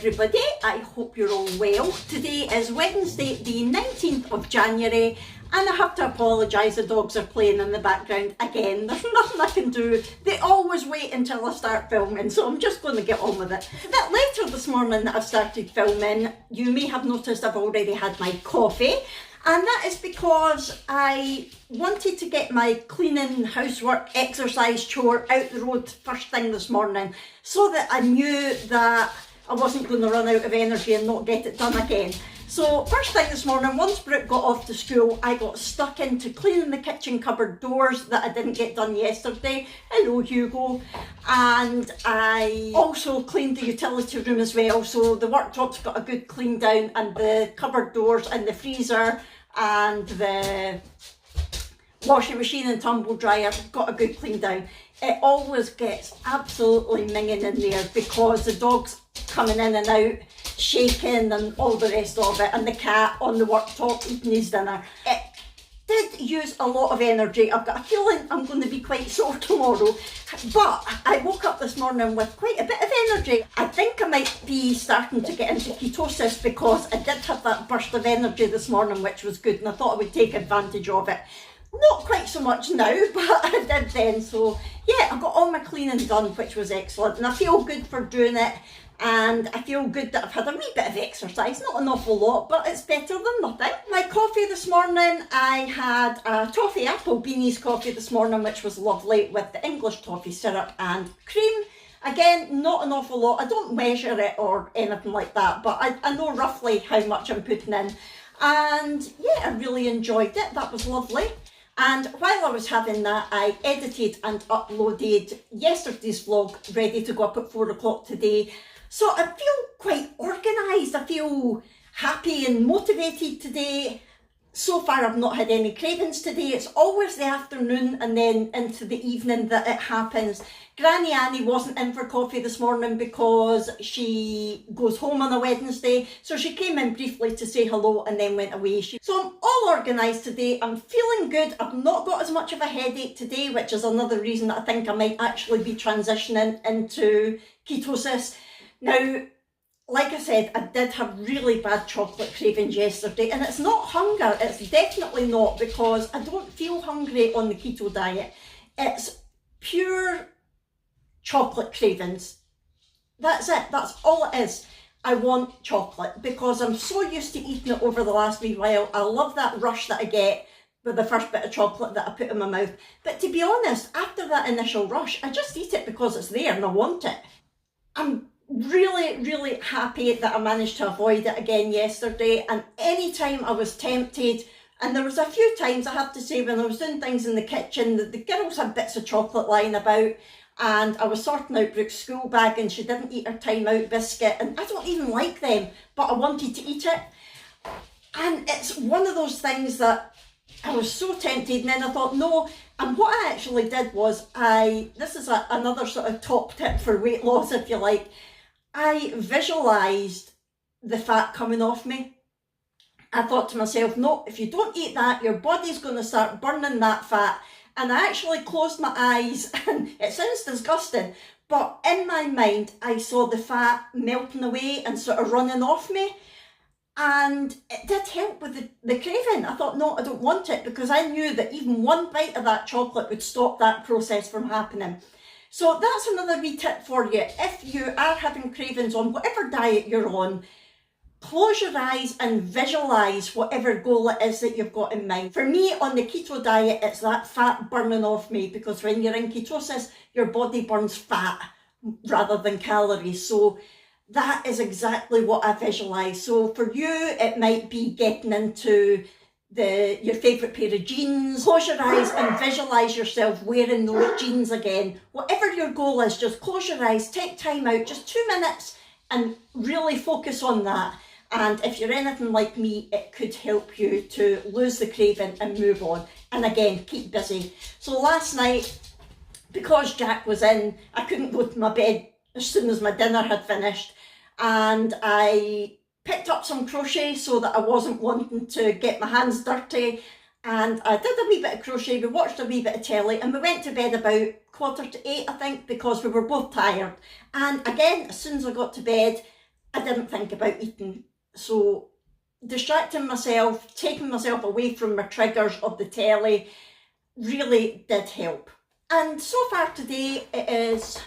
everybody, I hope you're all well. Today is Wednesday the 19th of January and I have to apologise, the dogs are playing in the background again. There's nothing I can do. They always wait until I start filming, so I'm just going to get on with it. A bit later this morning that I've started filming, you may have noticed I've already had my coffee. And that is because I wanted to get my cleaning, housework, exercise chore out the road first thing this morning so that I knew that I wasn't going to run out of energy and not get it done again. So first thing this morning, once Brooke got off to school, I got stuck into cleaning the kitchen cupboard doors that I didn't get done yesterday. Hello Hugo. And I also cleaned the utility room as well. So the worktop's got a good clean down and the cupboard doors and the freezer and the washing machine and tumble dryer got a good clean down. It always gets absolutely minging in there because the dog's coming in and out, shaking and all the rest of it, and the cat on the worktop eating his dinner. It did use a lot of energy. I've got a feeling I'm going to be quite sore tomorrow, but I woke up this morning with quite a bit of energy. I think I might be starting to get into ketosis because I did have that burst of energy this morning, which was good, and I thought I would take advantage of it. Not quite so much now, but I did then. So yeah, I got all my cleaning done, which was excellent, and I feel good for doing it. And I feel good that I've had a wee bit of exercise, not an awful lot, but it's better than nothing. My coffee this morning, I had a toffee apple beanies coffee this morning, which was lovely with the English toffee syrup and cream. Again, not an awful lot. I don't measure it or anything like that, but I know roughly how much I'm putting in. And yeah, I really enjoyed it. That was lovely. And while I was having that, I edited and uploaded yesterday's vlog, ready to go up at 4 o'clock today. So I feel quite organised, I feel happy and motivated today. So far I've not had any cravings today. It's always the afternoon and then into the evening that it happens. Granny Annie wasn't in for coffee this morning because she goes home on a Wednesday. So she came in briefly to say hello and then went away. So I'm all organised today. I'm feeling good. I've not got as much of a headache today, which is another reason that I think I might actually be transitioning into ketosis. Now, like I said, I did have really bad chocolate cravings yesterday, and it's not hunger, it's definitely not, because I don't feel hungry on the keto diet. It's pure chocolate cravings. That's it, that's all it is. I want chocolate because I'm so used to eating it over the last wee while. I love that rush that I get with the first bit of chocolate that I put in my mouth. But to be honest, after that initial rush, I just eat it because it's there and I want it. I'm really happy that I managed to avoid it again yesterday, and anytime I was tempted, and there was a few times I have to say when I was doing things in the kitchen, the girls had bits of chocolate lying about and I was sorting out Brooke's school bag and she didn't eat her time out biscuit, and I don't even like them, but I wanted to eat it. And it's one of those things that I was so tempted, and then I thought no. And what I actually did was this is another sort of top tip for weight loss, if you like. I visualised the fat coming off me. I thought to myself, no, if you don't eat that, your body's going to start burning that fat. And I actually closed my eyes, and it sounds disgusting, but in my mind, I saw the fat melting away and sort of running off me. And it did help with the craving. I thought, no, I don't want it, because I knew that even one bite of that chocolate would stop that process from happening. So that's another wee tip for you. If you are having cravings on whatever diet you're on, close your eyes and visualise whatever goal it is that you've got in mind. For me, on the keto diet, it's that fat burning off me, because when you're in ketosis, your body burns fat rather than calories. So that is exactly what I visualise. So for you, it might be getting into your favourite pair of jeans. Close your eyes and visualise yourself wearing those jeans again. Whatever your goal is, just close your eyes, take time out, just 2 minutes, and really focus on that. And if you're anything like me, it could help you to lose the craving and move on. And again, keep busy. So last night, because Jack was in, I couldn't go to my bed as soon as my dinner had finished, and I picked up some crochet so that I wasn't wanting to get my hands dirty, and I did a wee bit of crochet, we watched a wee bit of telly, and we went to bed about 7:45, I think, because we were both tired. And again, as soon as I got to bed, I didn't think about eating. So distracting myself, taking myself away from my triggers of the telly really did help. And so far today it is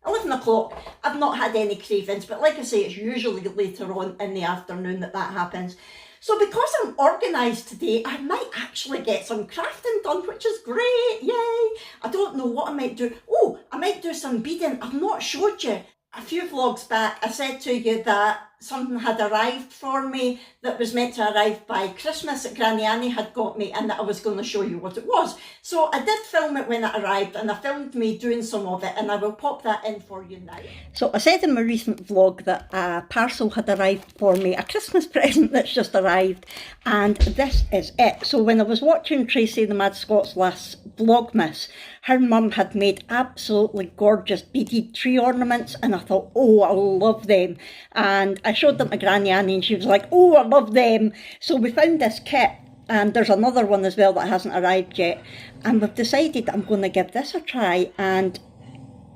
11 o'clock. I've not had any cravings, but like I say, it's usually later on in the afternoon that happens. So because I'm organised today, I might actually get some crafting done, which is great, yay! I don't know what I might do. Oh, I might do some beading. I've not showed you. A few vlogs back, I said to you that something had arrived for me that was meant to arrive by Christmas that Granny Annie had got me, and that I was going to show you what it was. So I did film it when it arrived, and I filmed me doing some of it, and I will pop that in for you now. So I said in my recent vlog that a parcel had arrived for me, a Christmas present that's just arrived, and this is it. So when I was watching Tracy the Mad Scots last Vlogmas, her mum had made absolutely gorgeous beaded tree ornaments, and I thought, oh, I love them. And I showed them to Granny Annie and she was like, oh, I love them. So we found this kit, and there's another one as well that hasn't arrived yet. And we've decided that I'm going to give this a try. And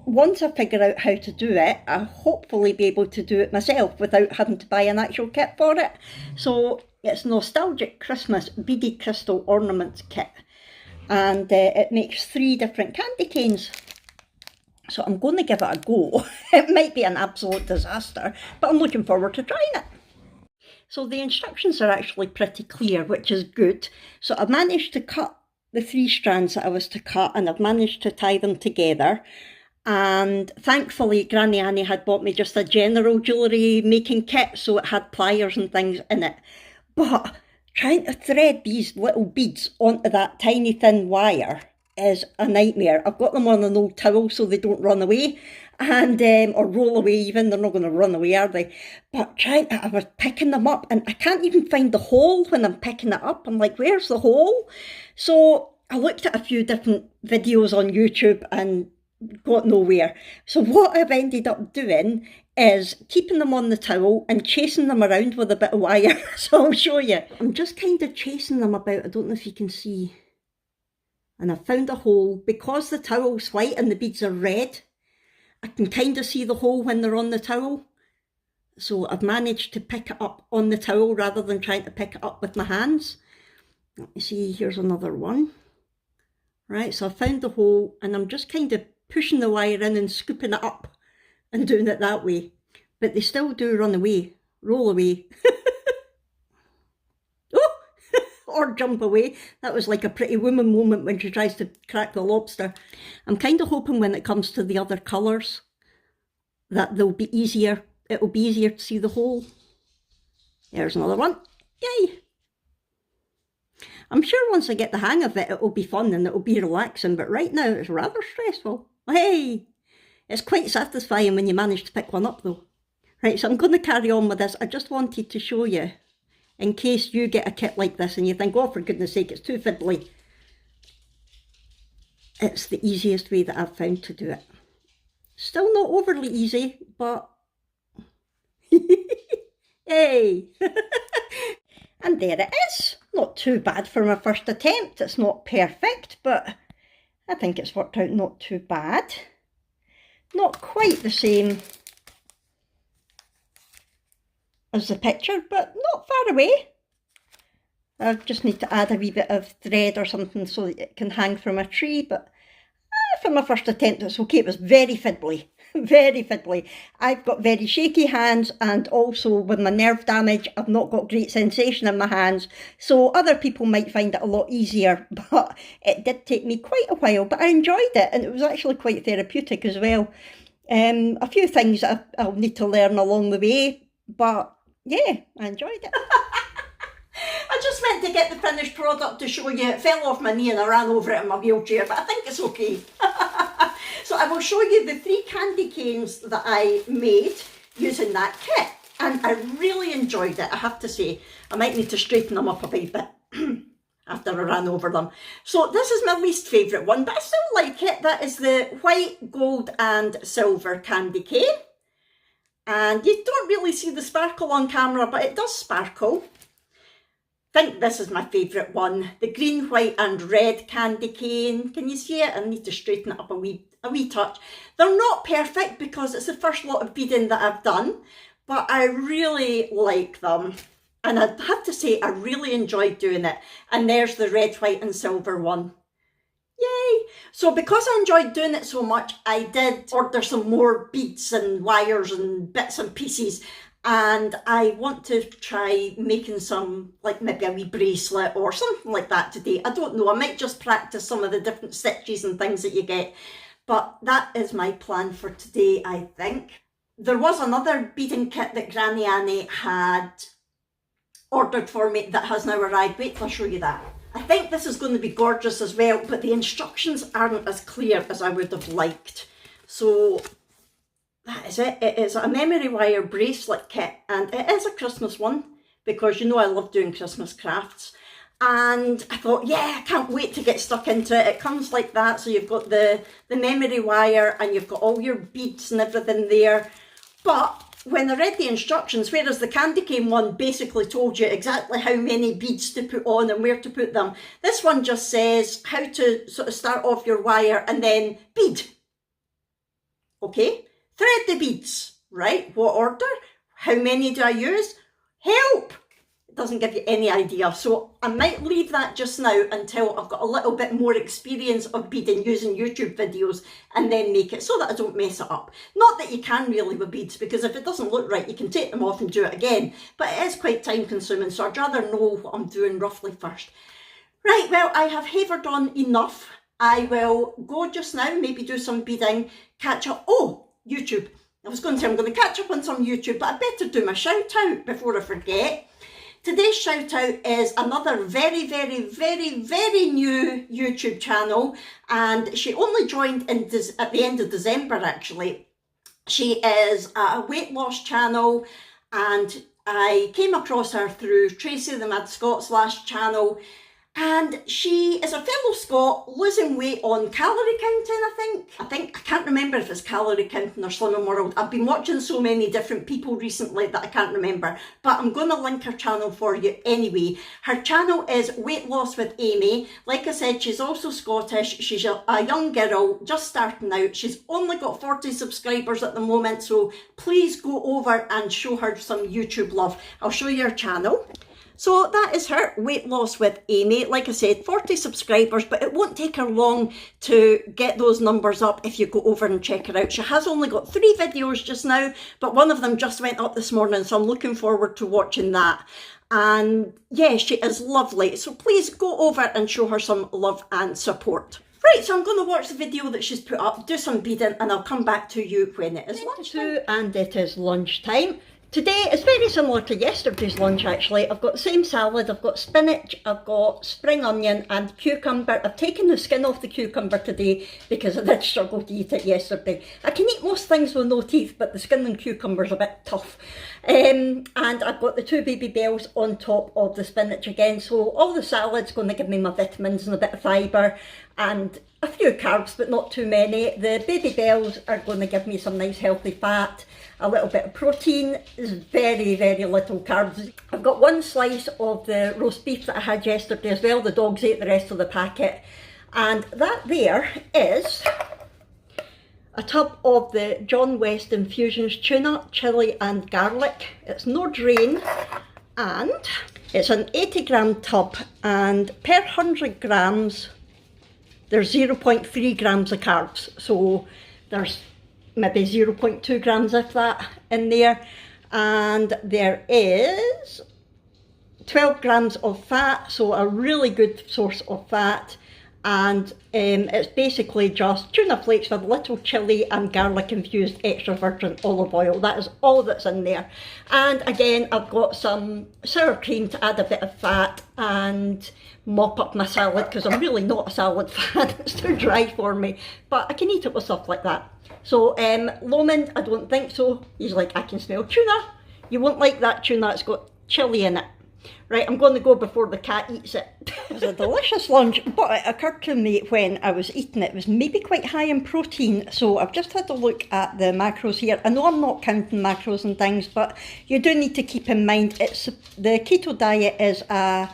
once I figure out how to do it, I'll hopefully be able to do it myself without having to buy an actual kit for it. So it's Nostalgic Christmas Beaded Crystal Ornaments Kit. And it makes 3 different candy canes. So I'm going to give it a go. It might be an absolute disaster, but I'm looking forward to trying it. So the instructions are actually pretty clear, which is good. So I've managed to cut the 3 strands that I was to cut, and I've managed to tie them together. And thankfully Granny Annie had bought me just a general jewellery making kit, so it had pliers and things in it. But trying to thread these little beads onto that tiny thin wire is a nightmare. I've got them on an old towel so they don't run away, and or roll away even. They're not going to run away, are they? But I was picking them up, and I can't even find the hole when I'm picking it up. I'm like, where's the hole? So I looked at a few different videos on YouTube and got nowhere. So what I've ended up doing is keeping them on the towel and chasing them around with a bit of wire. So I'll show you. I'm just kind of chasing them about. I don't know if you can see. And I found a hole. Because the towel's white and the beads are red, I can kind of see the hole when they're on the towel. So I've managed to pick it up on the towel rather than trying to pick it up with my hands. Let me see, here's another one. Right, so I found the hole, and I'm just kind of pushing the wire in and scooping it up and doing it that way. But they still do run away, roll away. Oh, or jump away. That was like a Pretty Woman moment when she tries to crack the lobster. I'm kind of hoping when it comes to the other colours that they'll be easier. It'll be easier to see the hole. There's another one. Yay! I'm sure once I get the hang of it, it'll be fun and it'll be relaxing, but right now it's rather stressful. Hey! It's quite satisfying when you manage to pick one up though. Right, so I'm going to carry on with this. I just wanted to show you, in case you get a kit like this and you think, oh, for goodness sake, it's too fiddly. It's the easiest way that I've found to do it. Still not overly easy, but hey! And there it is. Not too bad for my first attempt. It's not perfect, but I think it's worked out not too bad. Not quite the same as the picture, but not far away. I just need to add a wee bit of thread or something so that it can hang from a tree, but for my first attempt it's okay. It was very fiddly, very fiddly. I've got very shaky hands, and also with my nerve damage I've not got great sensation in my hands, so other people might find it a lot easier, but it did take me quite a while, but I enjoyed it, and it was actually quite therapeutic as well. A few things I'll need to learn along the way, but yeah, I enjoyed it. I just meant to get the finished product to show you. It fell off my knee and I ran over it in my wheelchair, but I think it's okay. So I will show you the 3 candy canes that I made using that kit, and I really enjoyed it, I have to say. I might need to straighten them up a wee bit after I ran over them. So this is my least favourite one, but I still like it. That is the white, gold and silver candy cane. And you don't really see the sparkle on camera, but it does sparkle. I think this is my favourite one, the green, white and red candy cane. Can you see it? I need to straighten it up a wee touch. They're not perfect because it's the first lot of beading that I've done, but I really like them. And I have to say, I really enjoyed doing it. And there's the red, white and silver one. Yay! So because I enjoyed doing it so much, I did order some more beads and wires and bits and pieces. And I want to try making some, like maybe a wee bracelet or something like that today. I don't know, I might just practice some of the different stitches and things that you get. But that is my plan for today, I think. There was another beading kit that Granny Annie had ordered for me that has now arrived. Wait till I show you that. I think this is going to be gorgeous as well, but the instructions aren't as clear as I would have liked. So that is it. It is a memory wire bracelet kit, and it is a Christmas one because you know I love doing Christmas crafts. And I thought, yeah, I can't wait to get stuck into it. It comes like that, so you've got the memory wire and you've got all your beads and everything there. But when I read the instructions, whereas the candy cane one basically told you exactly how many beads to put on and where to put them, this one just says how to sort of start off your wire and then bead. Okay, thread the beads, right? What order? How many do I use? Help! It doesn't give you any idea. So I might leave that just now until I've got a little bit more experience of beading using YouTube videos and then make it so that I don't mess it up. Not that you can really with beads, because if it doesn't look right, you can take them off and do it again. But it is quite time consuming, so I'd rather know what I'm doing roughly first. Right, well, I have havered on enough. I will go just now, maybe do some beading, catch up. Oh, YouTube. I was going to say I'm going to catch up on some YouTube, but I better do my shout out before I forget. Today's shout out is another very, very, very, very new YouTube channel, and she only joined at the end of December actually. She is a weight loss channel, and I came across her through Tracy the Mad Scott's last channel. And she is a fellow Scot losing weight on calorie counting, I can't remember if it's calorie counting or Slimming World. I've been watching so many different people recently that I can't remember. But I'm going to link her channel for you anyway. Her channel is Weight Loss with Aimee. Like I said, she's also Scottish. She's a young girl just starting out. She's only got 40 subscribers at the moment. So please go over and show her some YouTube love. I'll show you her channel. So that is her, Weight Loss with Aimee. Like I said, 40 subscribers, but it won't take her long to get those numbers up if you go over and check her out. She has only got 3 videos just now, but one of them just went up this morning, so I'm looking forward to watching that. And yeah, she is lovely. So please go over and show her some love and support. Right, so I'm going to watch the video that she's put up, do some beading, and I'll come back to you when it is lunchtime. And it is lunchtime. Today is very similar to yesterday's lunch actually. I've got the same salad, I've got spinach, I've got spring onion and cucumber. I've taken the skin off the cucumber today because I did struggle to eat it yesterday. I can eat most things with no teeth, but the skin and cucumber's a bit tough. And I've got the 2 baby bells on top of the spinach again. So all the salad's going to give me my vitamins and a bit of fibre and a few carbs, but not too many. The baby bells are going to give me some nice healthy fat, a little bit of protein. There's very, very little carbs. I've got 1 slice of the roast beef that I had yesterday as well. The dogs ate the rest of the packet. And that there is a tub of the John West Infusions tuna, chilli and garlic. It's no drain, and it's an 80-gram tub, and per 100 grams there's 0.3 grams of carbs. So there's maybe 0.2 grams if that in there, and there is 12 grams of fat, so a really good source of fat. And it's basically just tuna flakes with a little chilli and garlic infused extra virgin olive oil. That is all that's in there. And again, I've got some sour cream to add a bit of fat and mop up my salad, because I'm really not a salad fan. It's too dry for me, but I can eat it with stuff like that. So Lomond, I don't think so. He's like, I can smell tuna. You won't like that tuna, it's got chilli in it. Right, I'm going to go before the cat eats it. It was a delicious lunch, but it occurred to me when I was eating it was maybe quite high in protein. So I've just had a look at the macros here. I know I'm not counting macros and things, but you do need to keep in mind the keto diet is a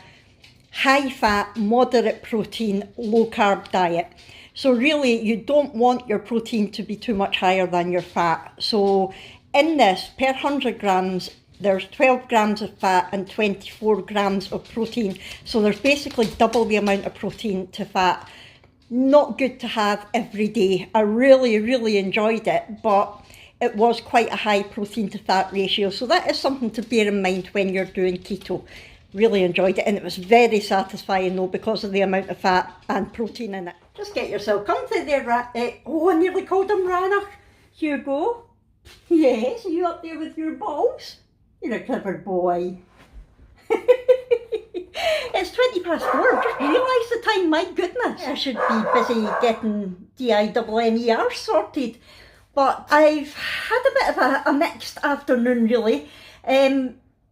high fat, moderate protein, low carb diet. So really you don't want your protein to be too much higher than your fat. So in this, per 100 grams, there's 12 grams of fat and 24 grams of protein. So there's basically double the amount of protein to fat. Not good to have every day. I really, really enjoyed it, but it was quite a high protein to fat ratio. So that is something to bear in mind when you're doing keto. Really enjoyed it, and it was very satisfying though because of the amount of fat and protein in it. Just get yourself comfy there, oh, I nearly called him Ranach. Hugo. Yes, are you up there with your balls? You're a clever boy. It's 4:20. Just realise the time, my goodness. I should be busy getting DINNER sorted. But I've had a bit of a mixed afternoon really.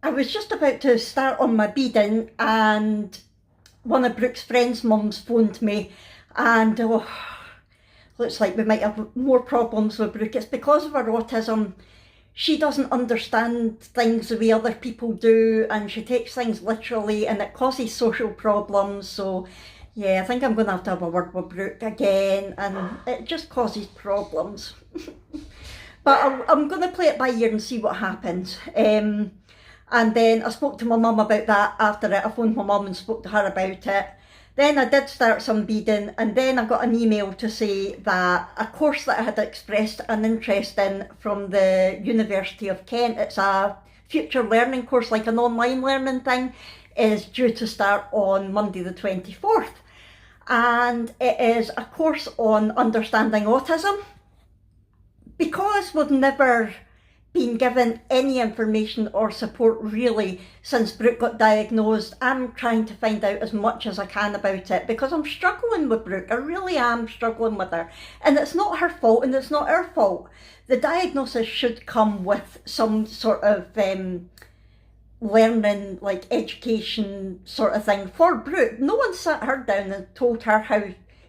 I was just about to start on my beading and one of Brooke's friend's mums phoned me and looks like we might have more problems with Brooke. It's because of her autism. She doesn't understand things the way other people do and she takes things literally and it causes social problems. So yeah, I think I'm going to have a word with Brooke again and it just causes problems. But I'm going to play it by ear and see what happens. And then I spoke to my mum about that after it. I phoned my mum and spoke to her about it. Then I did start some beading and then I got an email to say that a course that I had expressed an interest in from the University of Kent, it's a future learning course, like an online learning thing, is due to start on Monday the 24th. And it is a course on understanding autism. Because we've never been given any information or support really since Brooke got diagnosed, I'm trying to find out as much as I can about it because I'm struggling with Brooke. I really am struggling with her. And it's not her fault and it's not our fault. The diagnosis should come with some sort of learning, like education sort of thing for Brooke. No one sat her down and told her how,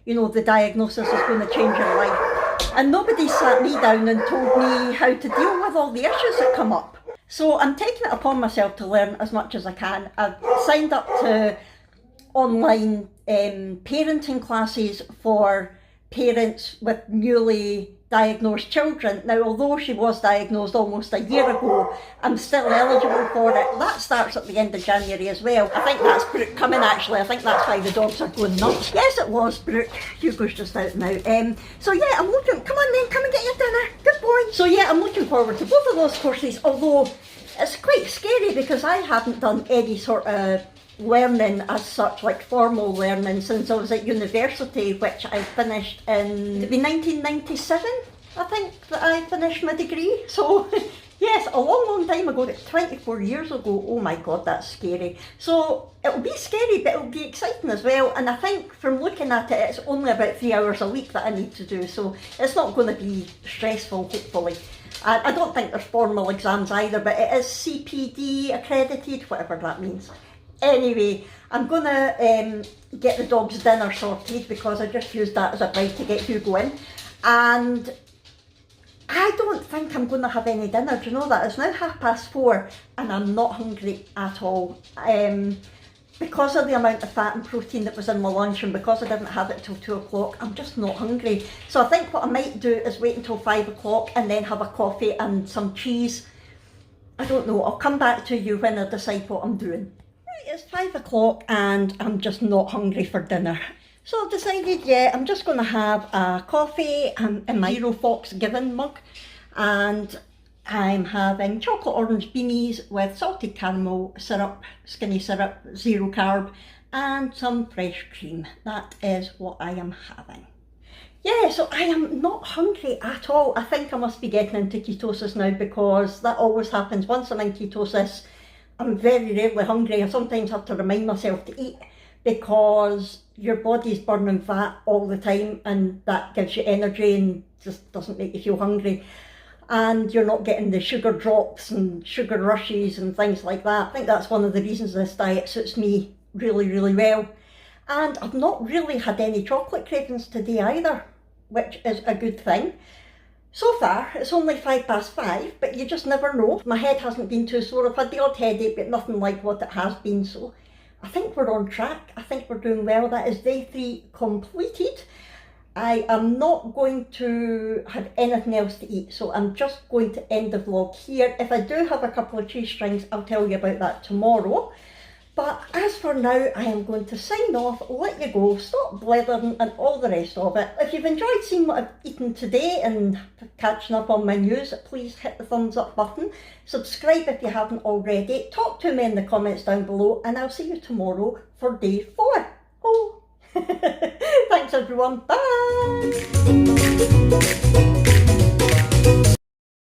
you know, the diagnosis is going to change her life. And nobody sat me down and told me how to deal with all the issues that come up. So I'm taking it upon myself to learn as much as I can. I've signed up to online parenting classes for parents with newly diagnosed children. Now, although she was diagnosed almost a year ago, I'm still eligible for it. That starts at the end of January as well. I think that's Brooke coming actually. I think that's why the dogs are going nuts. Yes, it was Brooke. Hugo's just out now. So yeah, I'm looking, come on then, come and get your dinner. Good boy. So yeah, I'm looking forward to both of those courses, although it's quite scary because I haven't done any sort of learning as such, like formal learning, since I was at university, which I finished in 1997, I think, that I finished my degree. So yes, a long time ago, 24 years ago. Oh my god, that's scary. So it'll be scary, but it'll be exciting as well. And I think from looking at it, it's only about 3 hours a week that I need to do, so it's not going to be stressful, hopefully. I don't think there's formal exams either, but it is CPD accredited, whatever that means. Anyway, I'm going to get the dog's dinner sorted because I just used that as a bribe to get Hugo in. And I don't think I'm going to have any dinner. Do you know that? It's now 4:30 and I'm not hungry at all. Because of the amount of fat and protein that was in my lunch and because I didn't have it till 2 o'clock, I'm just not hungry. So I think what I might do is wait until 5 o'clock and then have a coffee and some cheese. I don't know. I'll come back to you when I decide what I'm doing. It's 5 o'clock and I'm just not hungry for dinner. So I've decided, yeah, I'm just going to have a coffee in my Zero Fox Given mug, and I'm having chocolate orange beanies with salted caramel syrup, skinny syrup, zero carb, and some fresh cream. That is what I am having. Yeah, so I am not hungry at all. I think I must be getting into ketosis now because that always happens. Once I'm in ketosis, I'm very rarely hungry. I sometimes have to remind myself to eat because your body's burning fat all the time and that gives you energy and just doesn't make you feel hungry. And you're not getting the sugar drops and sugar rushes and things like that. I think that's one of the reasons this diet suits me really, really well. And I've not really had any chocolate cravings today either, which is a good thing. So far, it's only 5:05, but you just never know. My head hasn't been too sore. I've had the odd headache, but nothing like what it has been. So I think we're on track. I think we're doing well. That is day 3 completed. I am not going to have anything else to eat, so I'm just going to end the vlog here. If I do have a couple of cheese strings, I'll tell you about that tomorrow. But as for now, I am going to sign off, let you go, stop blithering and all the rest of it. If you've enjoyed seeing what I've eaten today and catching up on my news, please hit the thumbs up button. Subscribe if you haven't already. Talk to me in the comments down below, and I'll see you tomorrow for day 4. Oh, thanks everyone. Bye.